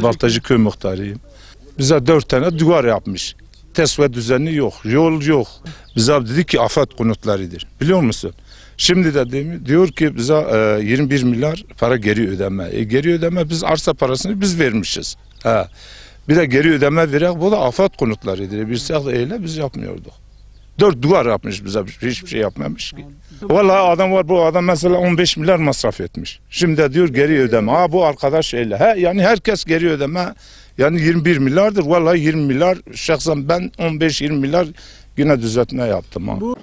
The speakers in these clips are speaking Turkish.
Baltacı köy muhtarıyım. Bize 4 tane duvar yapmış. Tesviye düzeni yok, yol yok. Bize dedi ki afet konutlarıdır. Biliyor musun? Şimdi de diyor ki bize 21 milyar para geri ödeme. Geri ödeme, biz arsa parasını biz vermişiz. Bir de geri ödeme verek, bu da afet konutlarıdır. Bilsek de öyle biz yapmıyorduk. 4 duvar yapmış bize, hiçbir şey yapmamış ki. Vallahi adam var, bu adam mesela 15 milyar masraf etmiş. Şimdi de diyor geri ödeme. Bu arkadaş öyle. Yani herkes geri ödeme. Yani 21 milyardır. Vallahi 20 milyar. Şahsen ben 15-20 milyar yine düzeltme yaptım.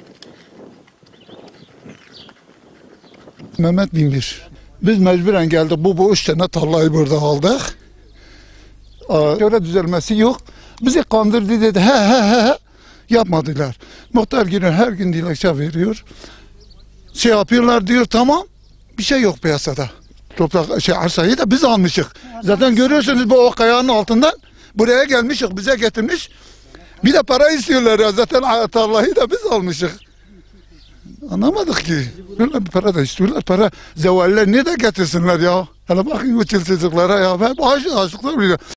Mehmet Binbir. Biz mecburen geldik. Bu 3 tane tarlayı burada aldık. Göre düzelmesi yok. Bizi kandırdı dedi. He. Yapmadılar. Muhtar günü her gün dilekçe veriyor. Şey yapıyorlar diyor, tamam. Bir şey yok piyasada. Toprak arsayı da biz almışık. Zaten görüyorsunuz bu kayanın altından buraya gelmişik, bize getirmiş. Bir de para istiyorlar ya. Zaten tarlayı da biz almışık. Anlamadık ki. Böyle bir para da istiyorlar. Para zevaller ne de getirsinler ya. Hele bakın bu çocuklara ya. Hep açlıklar biliyor.